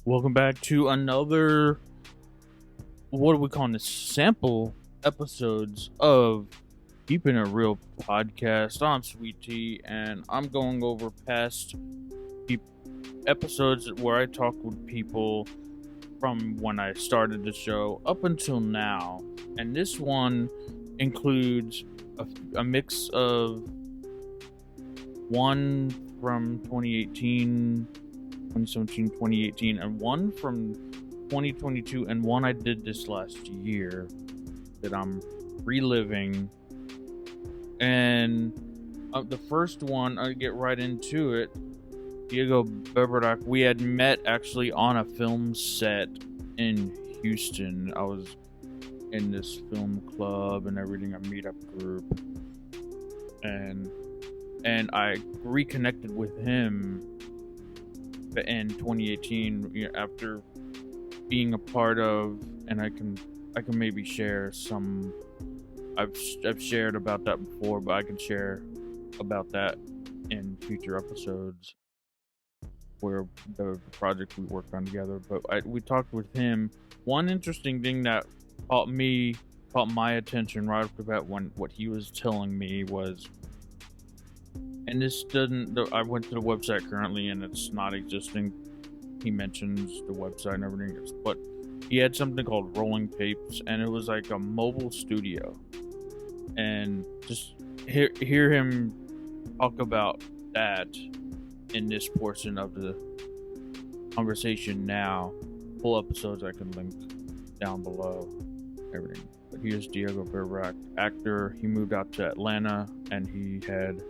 Welcome back to another, what are we calling this? Sample episodes of Keeping It Real podcast. I'm Sweet Tea, and I'm going over past episodes where I talk with people from when I started the show up until now. And this one includes a mix of one from 2018, 2017, 2018, and one from 2022, and one I did this last year that I'm reliving. And the first one, I get right into it. Diego Bieberach, we had met actually on a film set in Houston. I was in this film club and everything, a meetup group, and I reconnected with him in 2018 after being a part of, and I can maybe share some. I've shared about that before, but I can share about that in future episodes where the project we worked on together. But we talked with him. One interesting thing that caught my attention right off the bat when what he was telling me was, and this doesn't, I went to the website currently and it's not existing. He mentions the website and everything, but he had something called Rolling Tapes, and it was like a mobile studio. And just hear him talk about that in this portion of the conversation now. Full episodes I can link down below, everything. But here's Diego Bieberach, actor. He moved out to Atlanta, and he had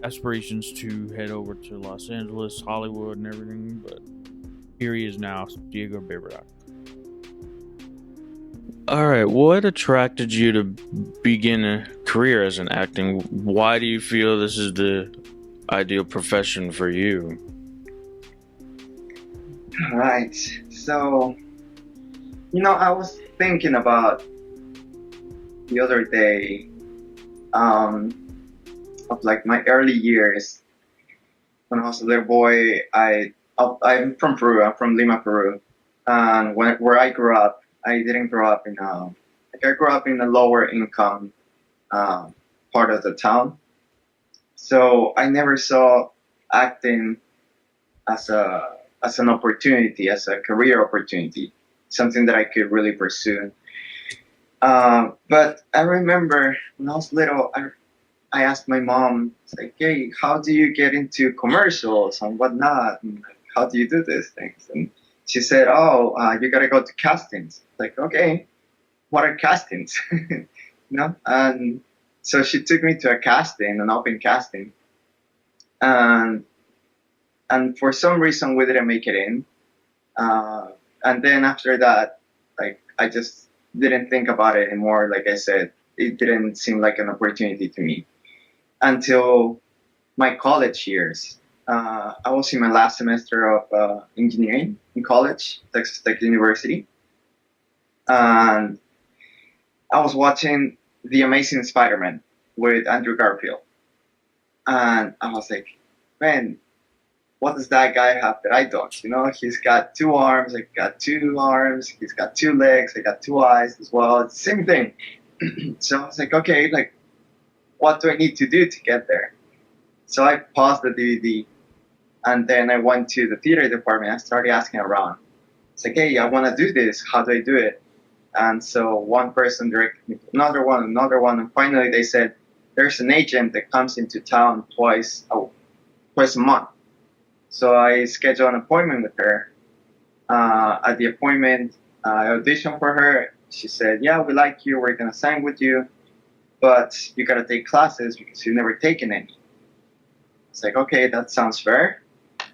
aspirations to head over to Los Angeles, Hollywood, and everything. But here he is now, Diego Bieberach. All right, what attracted you to begin a career as an acting? Why do you feel this is the ideal profession for you? Right. So, I was thinking about the other day of like my early years when I was a little boy. I'm from Peru. I'm from Lima, Peru, and where I grew up, I didn't grow up in I grew up in a lower income part of the town. So I never saw acting as an opportunity, as a career opportunity, something that I could really pursue. But I remember when I was little, I asked my mom, it's like, hey, how do you get into commercials and whatnot? And like, how do you do these things? And she said, oh, you got to go to castings. Like, okay, what are castings? And so she took me to a casting, an open casting. And for some reason, we didn't make it in. And then after that, like, I just didn't think about it anymore. Like I said, it didn't seem like an opportunity to me until my college years. I was in my last semester of engineering in college, Texas Tech University. And I was watching The Amazing Spider-Man with Andrew Garfield. And I was like, man, what does that guy have that I don't? He's got two arms, I got two arms, he's got two legs, I got two eyes as well. It's the same thing. So I was like, okay, like, what do I need to do to get there? So I paused the DVD, and then I went to the theater department. I started asking around. It's like, hey, I want to do this. How do I do it? And so one person directed me to another one, and finally they said, there's an agent that comes into town twice a month. So I scheduled an appointment with her. At the appointment, I auditioned for her. She said, yeah, we like you. We're going to sign with you. But you got to take classes because you've never taken any. It's like, okay, that sounds fair.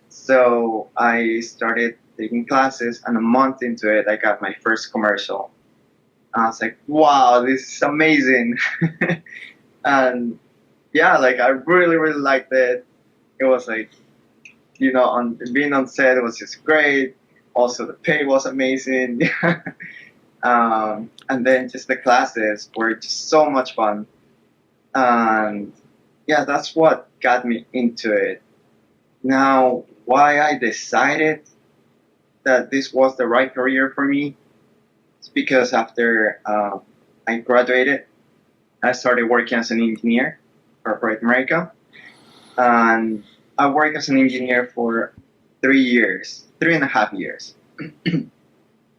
So I started taking classes, and a month into it, I got my first commercial. I was like, wow, this is amazing. And yeah, like, I really, really liked it. It was like, on being on set, it was just great. Also, the pay was amazing. And then just the classes were just so much fun. And yeah, that's what got me into it. Now, why I decided that this was the right career for me. It's because after I graduated, I started working as an engineer for corporate America, and I worked as an engineer for 3 years, 3.5 years.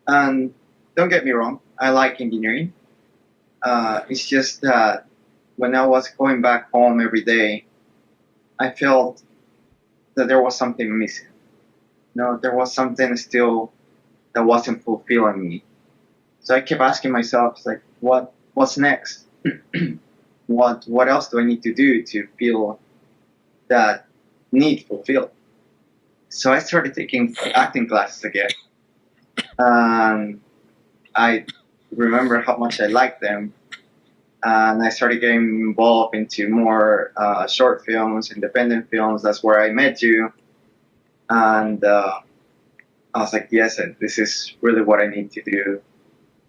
And don't get me wrong, I like engineering. It's just that when I was going back home every day, I felt that there was something missing. There was something still that wasn't fulfilling me. So I kept asking myself, like, what's next? What else do I need to do to feel that need fulfilled? So I started taking acting classes again, and I remember how much I liked them. And I started getting involved into more short films, independent films. That's where I met you, and I was like, yes, this is really what I need to do.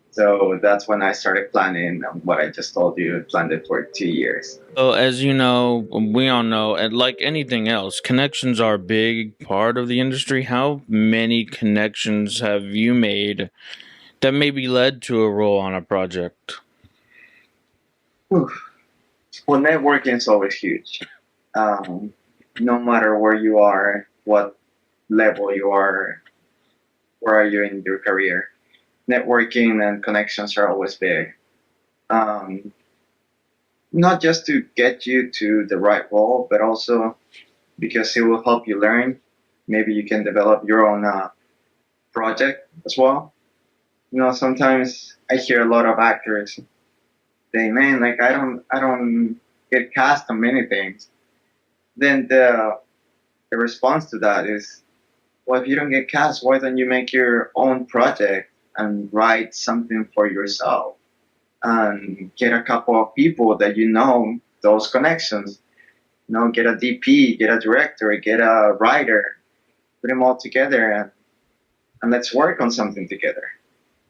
So that's when I started planning what I just told you. I planned it for 2 years. So, as you know, we all know, and like anything else, connections are a big part of the industry. How many connections have you made that maybe led to a role on a project? Whew. Well, networking is always huge. Um, no matter where you are, what level you are, where are you in your career, networking and connections are always big. Um, Not just to get you to the right role, but also because it will help you learn. Maybe you can develop your own project as well. Sometimes I hear a lot of actors say, "Man, like I don't get cast on many things." Then the response to that is, "Well, if you don't get cast, why don't you make your own project and write something for yourself and get a couple of people that those connections. Get a DP, get a director, get a writer, put them all together, and let's work on something together."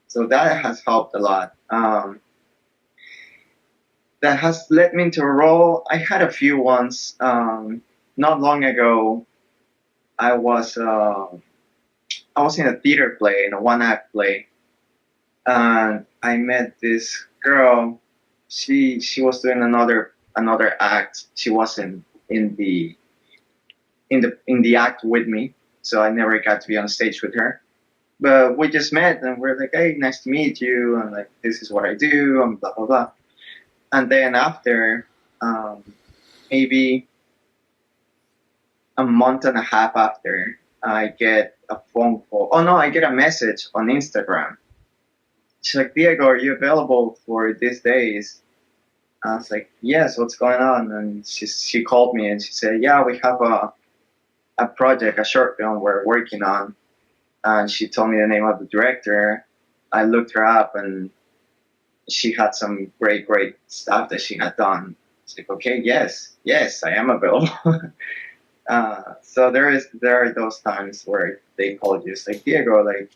So that has helped a lot. That has led me into a role. I had a few ones. Not long ago, I was uh, I was in a theater play, in a one act play, and I met this girl. She was doing another act. She wasn't in the act with me, so I never got to be on stage with her. But we just met, and we're like, "Hey, nice to meet you," and like, "This is what I do," and blah blah blah. And then after, um, maybe a month and a half after, I get a phone call. Oh no, I get a message on Instagram. She's like, "Diego, are you available for these days?" I was like, "Yes, what's going on?" And she called me and she said, "Yeah, we have a project, a short film we're working on." And she told me the name of the director. I looked her up, and she had some great stuff that she had done. It's like, okay, yes, I am available. So there are those times where they call you. It's like, "Diego, like,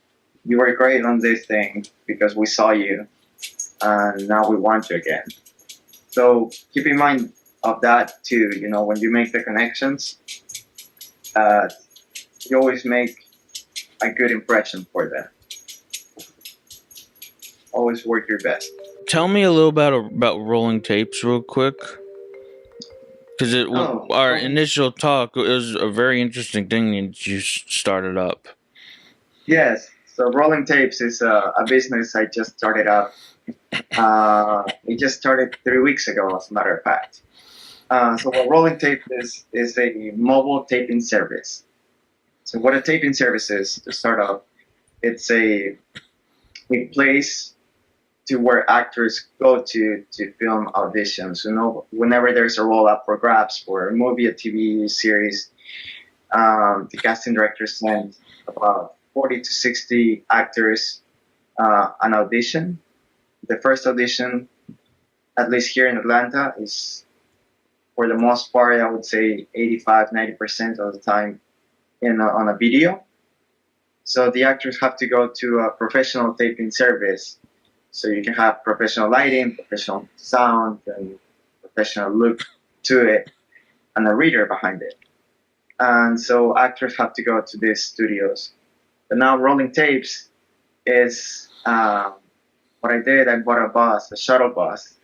you were great on this thing because we saw you, and now we want you again." So keep in mind of that too. When you make the connections, uh, you always make a good impression for them. Always work your best. Tell me a little about rolling tapes, real quick, because Oh, our well, initial talk was a very interesting thing that you started up. yes. So rolling tapes is a business I just started up. It just started 3 weeks ago, as a matter of fact. So what rolling tape is a mobile taping service. So what a taping service is, to start off, it's a place to where actors go to film auditions. Whenever there's a role up for grabs for a movie, a TV series, the casting directors send about 40 to 60 actors an audition. The first audition, at least here in Atlanta, is for the most part, I would say 85-90% of the time on a video. So the actors have to go to a professional taping service. So you can have professional lighting, professional sound, and professional look to it, and a reader behind it. And so actors have to go to these studios But now rolling tapes is what I did. I bought a bus, a shuttle bus,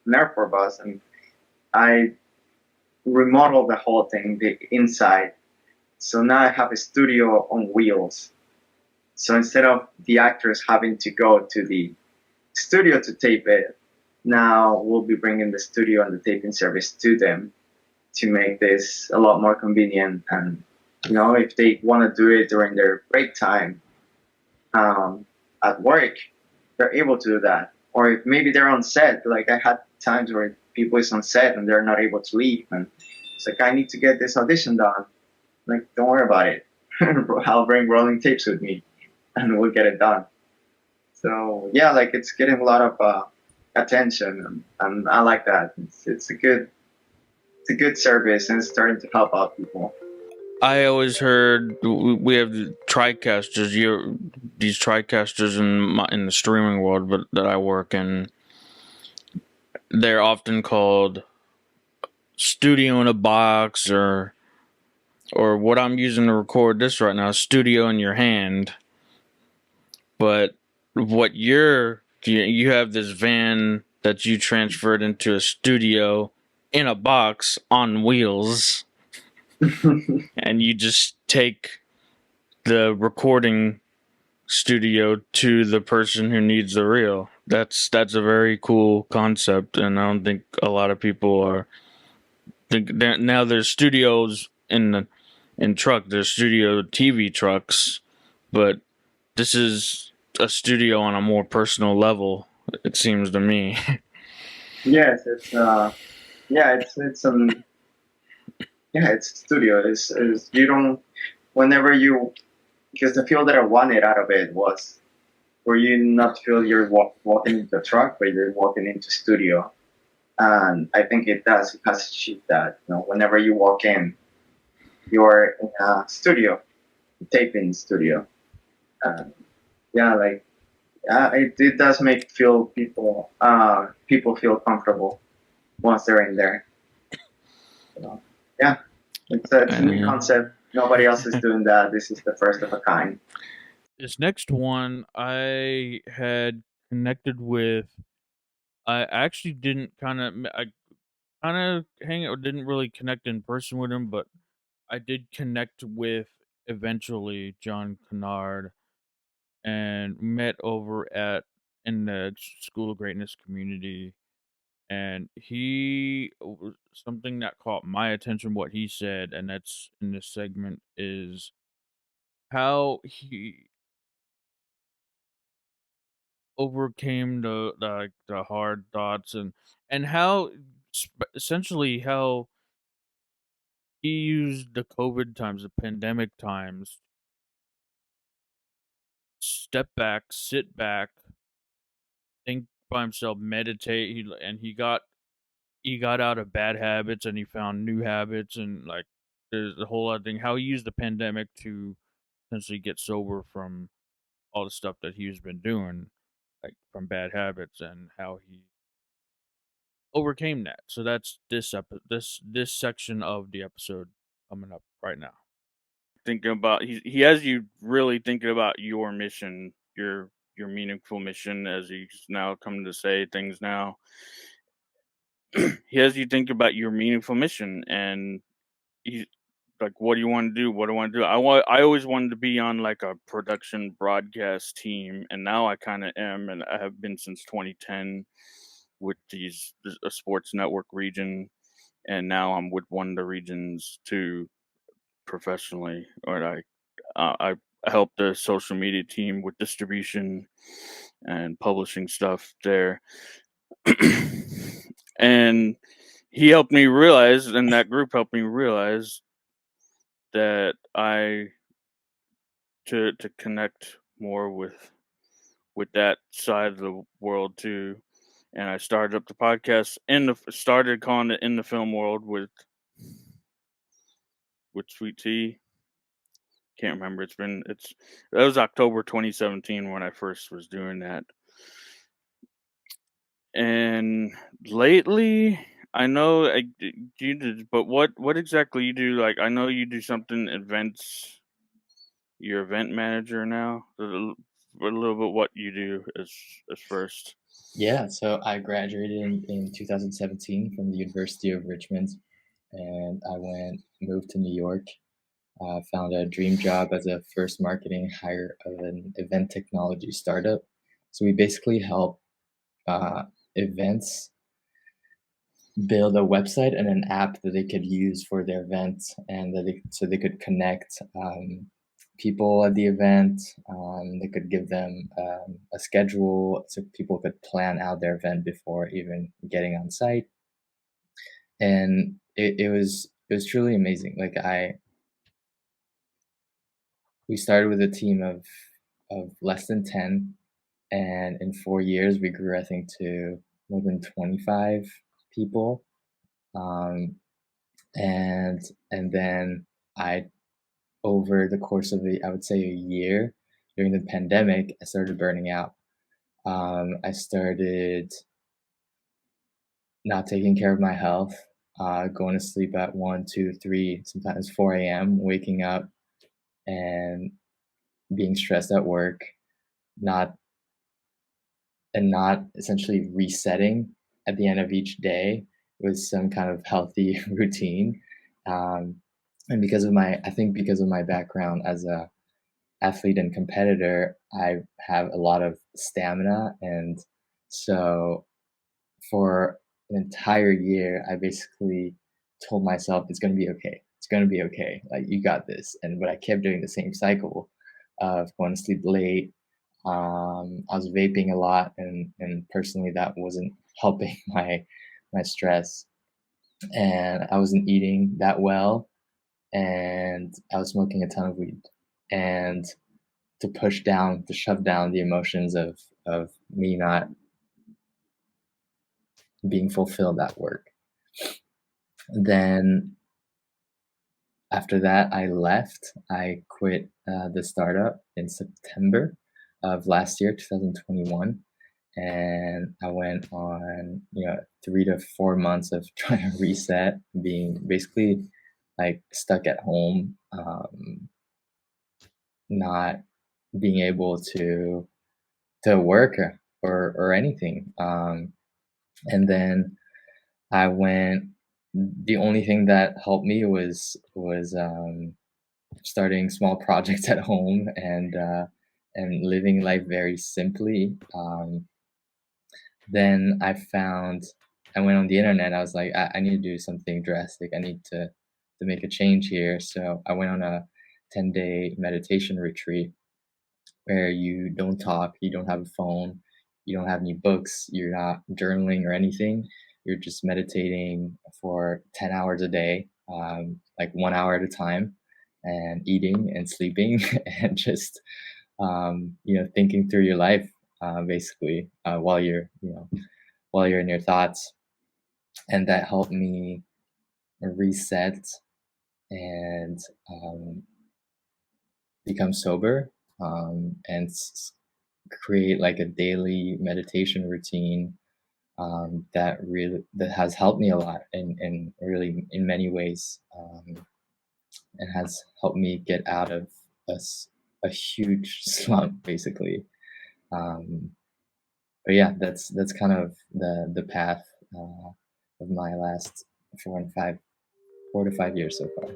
an airport bus, and I remodeled the whole thing, the inside. So now I have a studio on wheels. So instead of the actors having to go to the studio to tape it, now we'll be bringing the studio and the taping service to them to make this a lot more convenient. And if they want to do it during their break time at work, they're able to do that. Or if maybe they're on set, like I had times where people is on set and they're not able to leave, and it's like I need to get this audition done. Like, don't worry about it. I'll bring rolling tapes with me, and we'll get it done. So yeah, like it's getting a lot of attention, and I like that. It's a good service, and it's starting to help out people. I always heard we have TriCasters. These TriCasters in the streaming world, but that I work in, they're often called studio in a box, or what I'm using to record this right now, studio in your hand. But what you have this van that you transferred into a studio in a box on wheels, and you just take the recording studio to the person who needs the reel. That's a very cool concept, and I don't think a lot of people are. Now there's studios in truck. There's studio TV trucks, but this is a studio on a more personal level. It seems to me. Yes, it's it's studio. Is you don't whenever you because the feel that I wanted out of it was where you not feel you're walking into the truck, but you're walking into studio. And I think it has achieved that. Whenever you walk in, you're in a studio, taping studio. It does make people feel comfortable once they're in there. So, yeah, it's a new concept. Nobody else is doing that. This is the first of a kind. This next one I had connected with. I actually didn't I kind of hang or didn't really connect in person with him, but I did connect with eventually Jon Quenard, and met over at in the School of Greatness community. And something that caught my attention, what he said, and that's in this segment, is how he overcame the hard thoughts, and how essentially how he used the COVID times, the pandemic times, step back, sit back, think by himself, meditate. He got out of bad habits, and he found new habits, and like there's a whole other thing. How he used the pandemic to essentially get sober from all the stuff that he's been doing, like from bad habits, and how he overcame that. So that's this section of the episode coming up right now. Thinking about he has you really thinking about your mission, your meaningful mission, as he's now coming to say things now. He has you think about your meaningful mission, and he's like, what do you want to do? What do I want to do? I always wanted to be on like a production broadcast team, and now I kind of am, and I have been since 2010 with a sports network region, and now I'm with one of the regions too professionally. Or I help the social media team with distribution and publishing stuff there. And he helped me realize, and that group helped me realize that to connect more with that side of the world too. And I started up the podcast started calling it In the Film World with Sweet Tea. Can't remember. That was October 2017 when I first was doing that. And lately, I know you did, but what exactly you do? Like, I know you do something events your event manager now? A little bit what you do as first. Yeah, so I graduated in 2017 from the University of Richmond, and moved to New York. Found a dream job as a first marketing hire of an event technology startup. So we basically help events build a website and an app that they could use for their events, and so they could connect people at the event. They could give them a schedule so people could plan out their event before even getting on site. And it was truly amazing. We started with a team of less than 10, and in 4 years we grew, I think, to more than 25 people. Um, and and then I over the course of I would say a year during the pandemic, I started burning out. I started not taking care of my health, going to sleep at 1, 2, 3, sometimes 4 a.m., waking up and being stressed at work, not not essentially resetting at the end of each day with some kind of healthy routine. Um, and I think because of my background as a athlete and competitor, I have a lot of stamina, and so for an entire year, I basically told myself it's gonna be okay. It's gonna be okay. Like, you got this. But I kept doing the same cycle of going to sleep late. I was vaping a lot, and personally, that wasn't helping my stress. And I wasn't eating that well, and I was smoking a ton of weed. And to shove down the emotions of me not being fulfilled at work. Then after that, I left. I quit the startup in September of last year, 2021, and I went on 3 to 4 months of trying to reset, being basically like stuck at home, not being able to work or anything. And then I went. The only thing that helped me was starting small projects at home, and living life very simply. Then I went on the internet. I was like, I need to do something drastic. I need to make a change here. So I went on a 10-day meditation retreat where you don't talk, you don't have a phone, you don't have any books, you're not journaling or anything. You're just meditating for 10 hours a day, like 1 hour at a time, and eating and sleeping, and just, thinking through your life, basically, while you're in your thoughts. And that helped me reset and become sober, and create like a daily meditation routine, that has helped me a lot in really in many ways, and has helped me get out of a huge slump, basically. Um, but yeah, that's kind of the path of my last 4 to 5 years so far.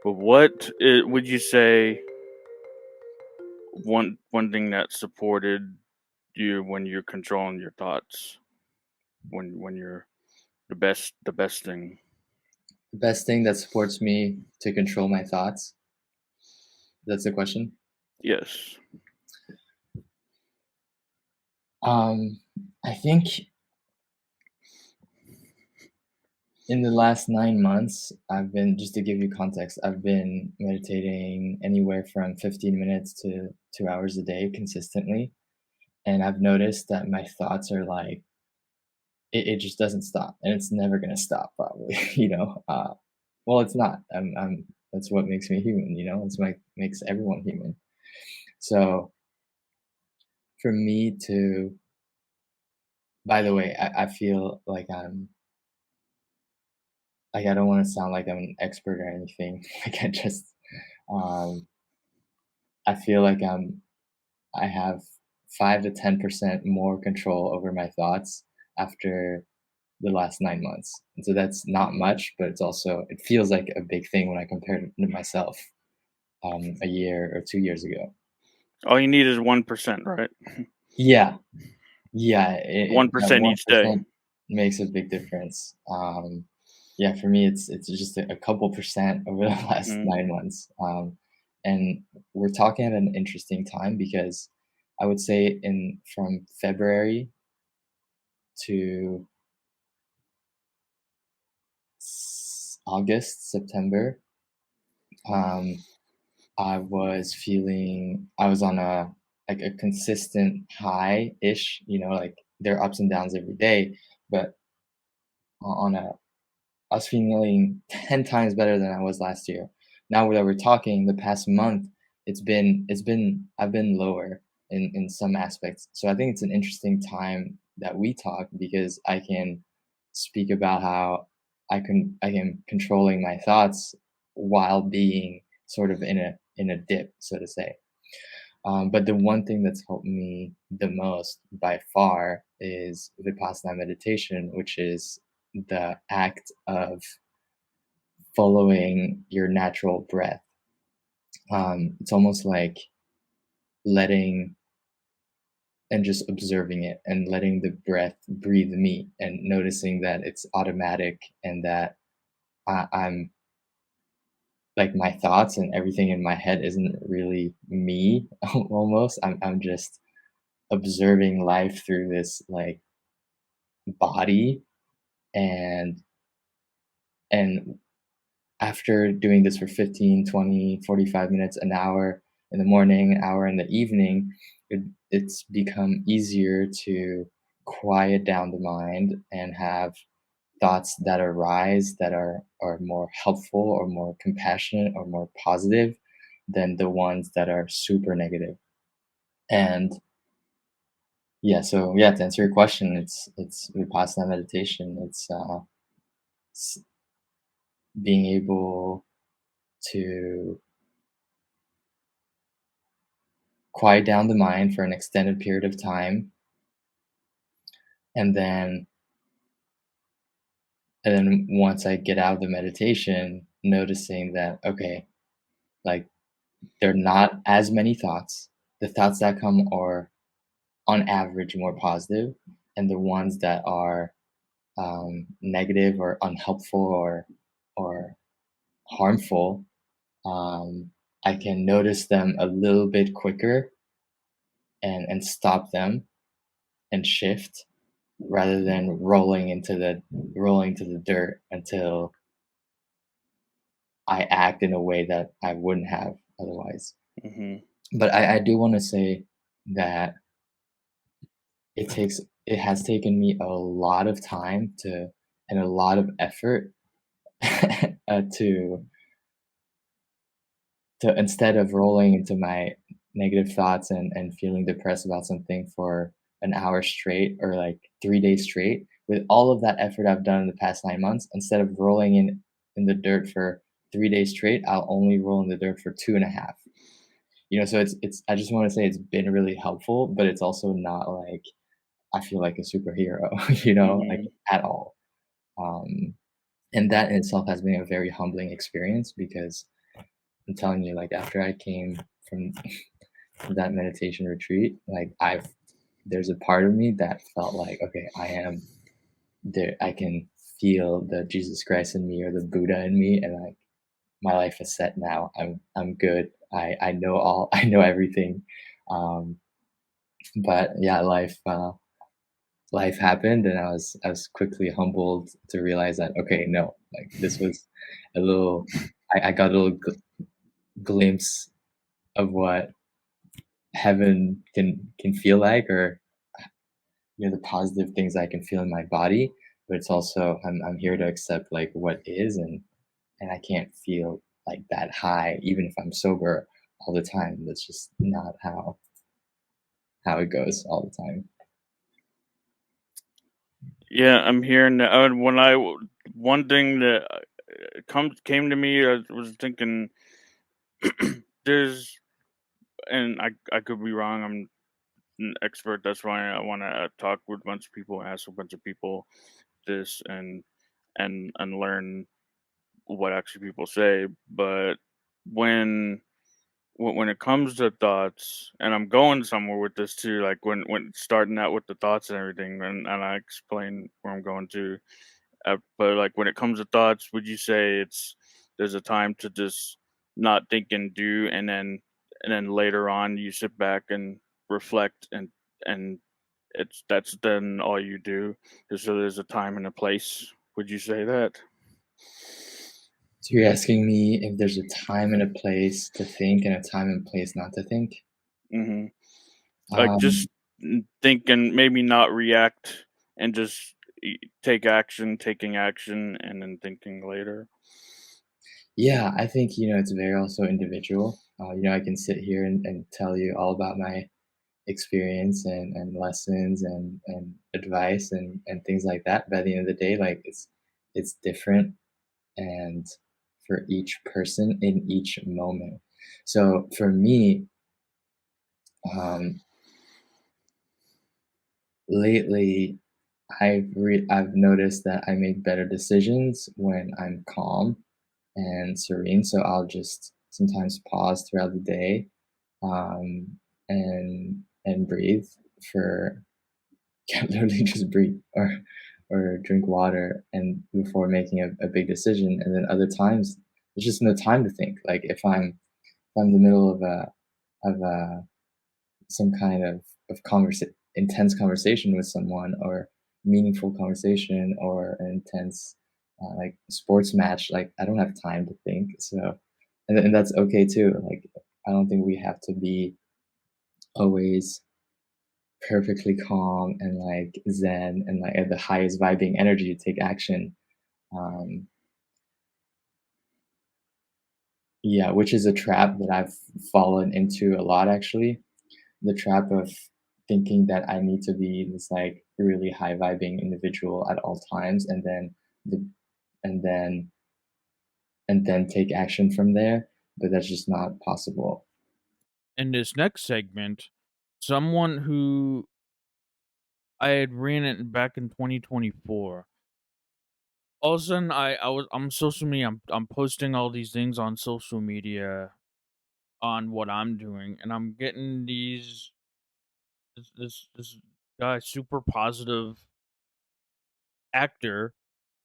But would you say one thing that supported you when you're controlling your thoughts, when you're the best thing? The best thing that supports me to control my thoughts. That's the question. Yes. I think in the last 9 months, just to give you context, I've been meditating anywhere from 15 minutes to 2 hours a day consistently. And I've noticed that my thoughts are like, it just doesn't stop, and it's never going to stop, probably. Well, it's not. That's what makes me human, That's what makes everyone human. So for me to, by the way, I feel like I don't want to sound like I'm an expert or anything. Like, I just, um, I feel like I have 5 to 10% more control over my thoughts after the last 9 months. And so that's not much, but it feels like a big thing when I compare it to myself a year or 2 years ago. All you need is 1%, right? Yeah, yeah, that 1% each day. 1% makes a big difference. Yeah, for me, it's just a couple percent over the last Mm. 9 months. And we're talking at an interesting time because I would say from February to August, September, um, I was on a consistent high-ish, like there are ups and downs every day, but on a I was feeling 10 times better than I was last year. Now that we're talking, the past month, I've been lower in some aspects. So I think it's an interesting time that we talk because I can speak about how I can controlling my thoughts while being sort of in a dip, so to say. But the one thing that's helped me the most by far is Vipassana meditation, which is the act of following your natural breath. It's almost like letting and just observing it and letting the breath breathe me and noticing that it's automatic and that I'm like my thoughts and everything in my head isn't really me almost. I'm just observing life through this like body and and after doing this for 15, 20, 45 minutes, an hour in the morning, an hour in the evening, it's become easier to quiet down the mind and have thoughts that arise that are more helpful or more compassionate or more positive than the ones that are super negative. And yeah, so yeah, to answer your question, it's Vipassana meditation. It's being able to quiet down the mind for an extended period of time and then once I get out of the meditation noticing that okay, like there are not as many thoughts. The thoughts that come are on average more positive, and the ones that are negative or unhelpful or harmful, I can notice them a little bit quicker and stop them and shift rather than rolling to the dirt until I act in a way that I wouldn't have otherwise. Hmm. But I do want to say that it has taken me a lot of time to and a lot of effort to instead of rolling into my negative thoughts and feeling depressed about something for an hour straight or like 3 days straight, with all of that effort I've done in the past 9 months, instead of rolling in the dirt for 3 days straight, I'll only roll in the dirt for two and a half. So it's I just want to say it's been really helpful, but it's also not like I feel like a superhero, like Hmm. at all. Um, and that in itself has been a very humbling experience because I'm telling you, like after I came from that meditation retreat, like there's a part of me that felt like, okay, I am there. I can feel the Jesus Christ in me or the Buddha in me, and like my life is set now. I'm good. I know I know everything. Um, but yeah, life happened, and I was quickly humbled to realize that okay, no, like this was a little. I got a little glimpse of what heaven can feel like, or the positive things I can feel in my body. But it's also I'm here to accept like what is, and I can't feel like that high even if I'm sober all the time. That's just not how it goes all the time. Yeah, I'm hearing that. One thing that came to me, I was thinking, there's and I could be wrong. I'm an expert. That's why I want to talk with a bunch of people, ask a bunch of people this, and learn what actually people say. But when when it comes to thoughts, and I'm going somewhere with this too, like when starting out with the thoughts and everything, and I explain where I'm going to. But like when it comes to thoughts, would you say there's a time to just not think and do, and then later on you sit back and reflect, and that's then all you do. So there's a time and a place. Would you say that? So you're asking me if there's a time and a place to think and a time and place not to think? hmm Like Um, just think and maybe not react, and just take action, taking action, and then thinking later. yeah, I think, it's very also individual. I can sit here and tell you all about my experience and lessons and advice and things like that. But at the end of the day, like it's different and for each person in each moment. So for me, um, lately, I've noticed that I make better decisions when I'm calm and serene. So I'll just sometimes pause throughout the day, um, and breathe for literally just breathe or drink water and before making a big decision. And then other times there's just no time to think. Like if I'm in the middle of some kind of intense conversation with someone or meaningful conversation or an intense like sports match, like I don't have time to think. So and that's okay too. Like I don't think we have to be always perfectly calm and like zen and like at the highest vibing energy to take action. Um, yeah, which is a trap that I've fallen into a lot actually. The trap of thinking that I need to be this like really high vibing individual at all times the and then and then take action from there, but that's just not possible. In this next segment, someone who I had ran it back in 2024. All of a sudden, I'm social media. I'm posting all these things on social media on what I'm doing, and I'm getting this guy, super positive actor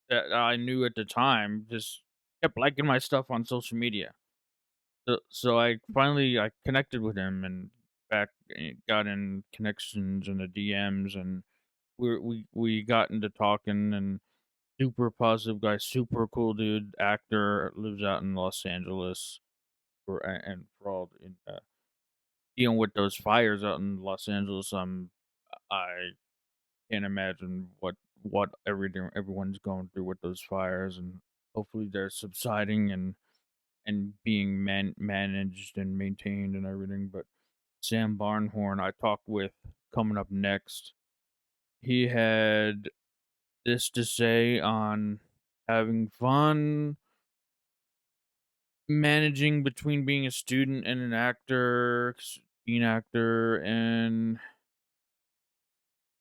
that I knew at the time, just kept liking my stuff on social media. So I finally I connected with him, and back got in connections in the DMs, and we got into talking, and super positive guy, super cool dude, actor, lives out in Los Angeles, and for all in dealing with those fires out in Los Angeles. I can't imagine what everyone's going through with those fires, and hopefully they're subsiding and being managed and maintained and everything. But Sam Barnhoorn, I talked with coming up next. He had this to say on having fun managing between being a student and an actor, scene actor, and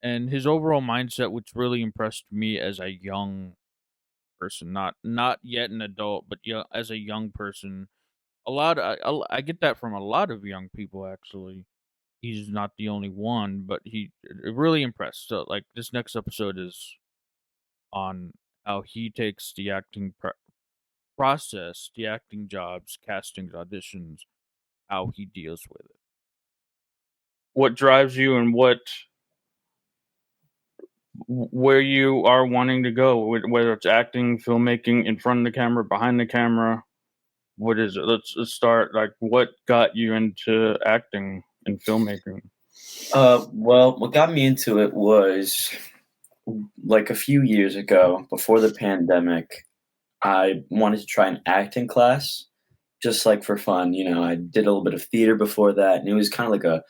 his overall mindset, which really impressed me as a young person, not yet an adult, but yeah, as a young person. I get that from a lot of young people actually. He's not the only one, but he really impressed. So like this next episode is on how he takes the acting process, the acting jobs, castings, auditions, how he deals with it. What drives you, and where you are wanting to go, whether it's acting, filmmaking, in front of the camera, behind the camera. What is it? Let's start. Like, what got you into acting and filmmaking? Well, what got me into it was like a few years ago, before the pandemic, I wanted to try an acting class just like for fun. I did a little bit of theater before that, and it was kind of like a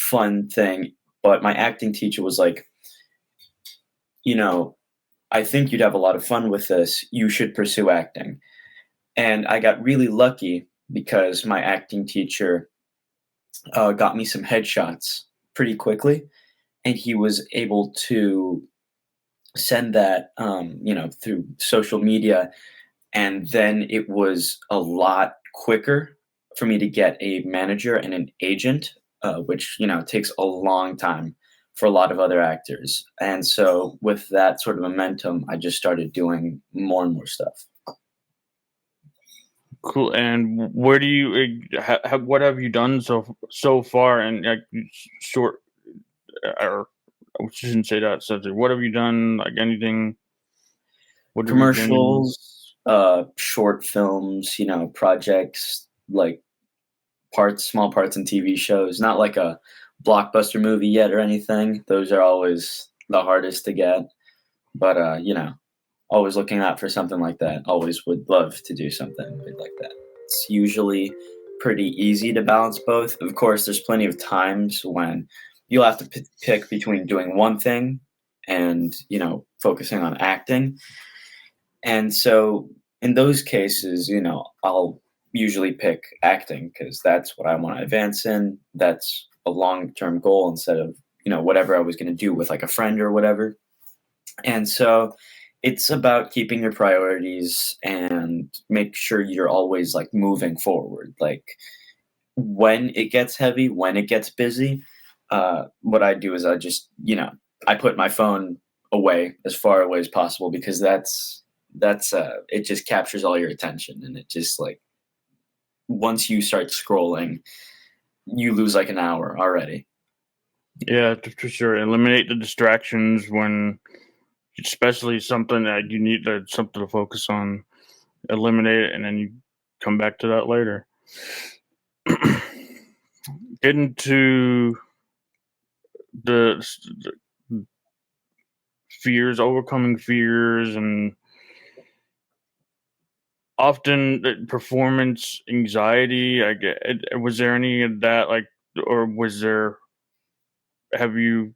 fun thing. But my acting teacher was like, you know, I think you'd have a lot of fun with this. You should pursue acting. And I got really lucky because my acting teacher got me some headshots pretty quickly, and he was able to send that, through social media, and then it was a lot quicker for me to get a manager and an agent, which takes a long time for a lot of other actors. And so, with that sort of momentum, I just started doing more and more stuff. Cool. And where do you what have you done so far? And like short, or I shouldn't say that subject. What have you done? Like anything? What have you been? Commercials, short films, projects like small parts in TV shows. Not like a blockbuster movie yet or anything. Those are always the hardest to get. But always looking out for something like that. Always would love to do something big like that. It's usually pretty easy to balance both. Of course, there's plenty of times when you'll have to pick between doing one thing and focusing on acting. And so in those cases, I'll usually pick acting because that's what I want to advance in. That's a long-term goal instead of whatever I was going to do with like a friend or whatever. And so it's about keeping your priorities and make sure you're always like moving forward. Like when it gets heavy, when it gets busy, what I do is I just, I put my phone away as far away as possible because that's it just captures all your attention, and it just like once you start scrolling, you lose like an hour already. Yeah, for sure. Eliminate the distractions when, especially something that you need something to focus on. Eliminate it, and then you come back to that later. Get into the fears, overcoming fears, and often performance anxiety. Was there any of that, like, or was there? Have you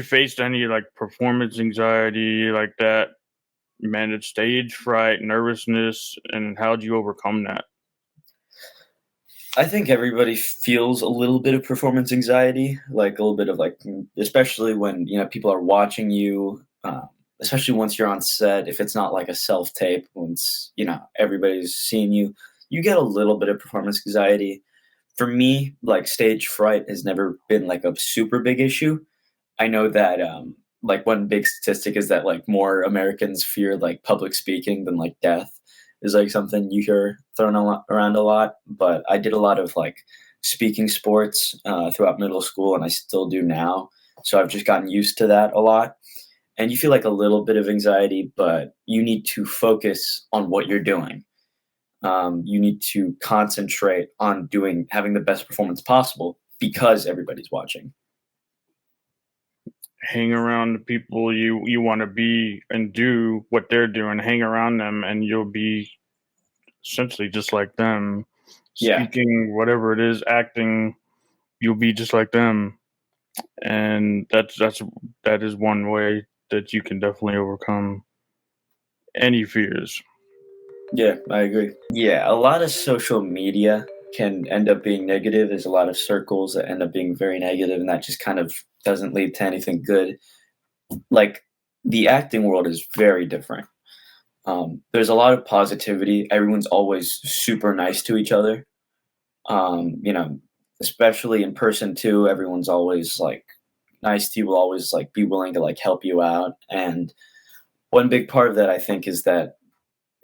faced any like performance anxiety like that? Managed stage fright, nervousness, and how did you overcome that? I think everybody feels a little bit of performance anxiety, like a little bit of like, especially when people are watching you, especially once you're on set. If it's not like a self tape, once everybody's seeing you, you get a little bit of performance anxiety. For me, like stage fright has never been like a super big issue. I know that like one big statistic is that like more Americans fear like public speaking than like death is like something you hear thrown around a lot. But I did a lot of like speaking sports throughout middle school, and I still do now. So I've just gotten used to that a lot. And you feel like a little bit of anxiety, but you need to focus on what you're doing. You need to concentrate on having the best performance possible because everybody's watching. Hang around the people you want to be and do what they're doing. Hang around them, and you'll be essentially just like them. Yeah. Speaking, whatever it is, acting, you'll be just like them. And that is one way that you can definitely overcome any fears. Yeah, I agree. Yeah, a lot of social media can end up being negative. There's a lot of circles that end up being very negative, and that just kind of doesn't lead to anything good. Like the acting world is very different. There's a lot of positivity. Everyone's always super nice to each other. Especially in person too. Everyone's always like nice to you. Will always like be willing to like help you out. And one big part of that, I think, is that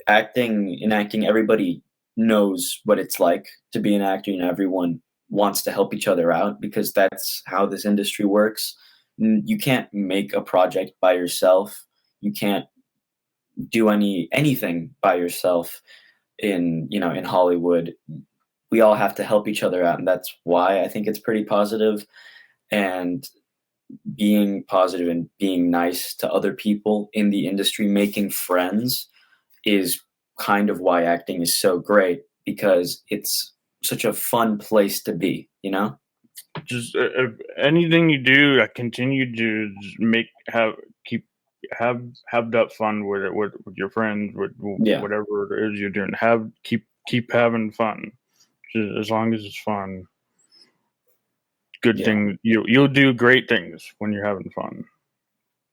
in acting, everybody knows what it's like to be an actor. Everyone wants to help each other out because that's how this industry works. You can't make a project by yourself. You can't do anything by yourself in Hollywood. We all have to help each other out, and that's why I think it's pretty positive. And being positive and being nice to other people in the industry, making friends, is kind of why acting is so great, because it's such a fun place to be, Just anything you do, continue to have that fun with it with your friends, with Yeah. whatever it is you're doing. Keep having fun. as long as it's fun, good Yeah. thing. You'll do great things when you're having fun.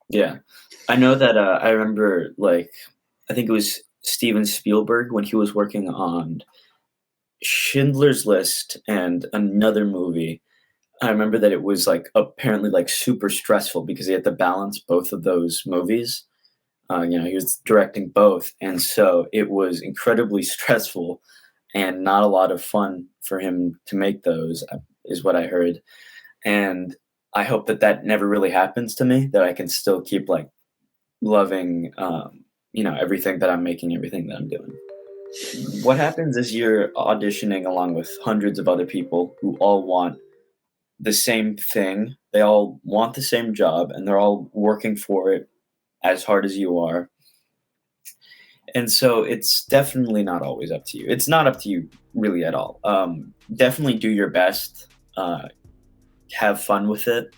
Yeah. I know that I remember, like, I think it was Steven Spielberg when he was working on Schindler's List and another movie. I remember that it was like apparently like super stressful because he had to balance both of those movies. He was directing both, and so it was incredibly stressful and not a lot of fun for him to make those, is what I heard. And I hope that that never really happens to me. That I can still keep like loving, everything that I'm making, everything that I'm doing. What happens is you're auditioning along with hundreds of other people who all want the same thing. They all want the same job, and they're all working for it as hard as you are. And so it's definitely not always up to you. It's not up to you really at all. Definitely do your best, have fun with it,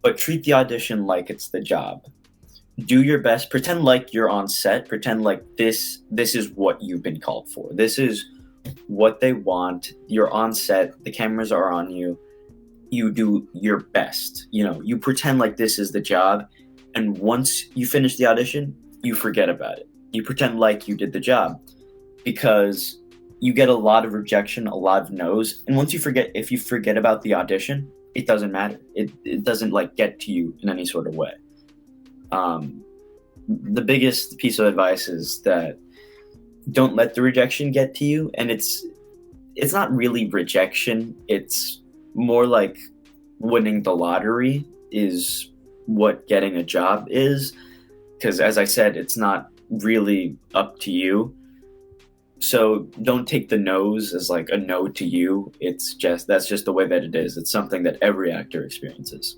but treat the audition like it's the job. Do your best. Pretend like you're on set. Pretend like this is what you've been called for. This is what they want. You're on set. The cameras are on you. You do your best. You pretend like this is the job, and once you finish the audition, you forget about it. You pretend like you did the job, because you get a lot of rejection, a lot of no's, and if you forget about the audition, it doesn't matter. It doesn't like get to you in any sort of way. The biggest piece of advice is that don't let the rejection get to you, and it's not really rejection. It's more like winning the lottery is what getting a job is, because as I said, it's not really up to you. So don't take the no's as like a no to you. That's just the way that it is. It's something that every actor experiences.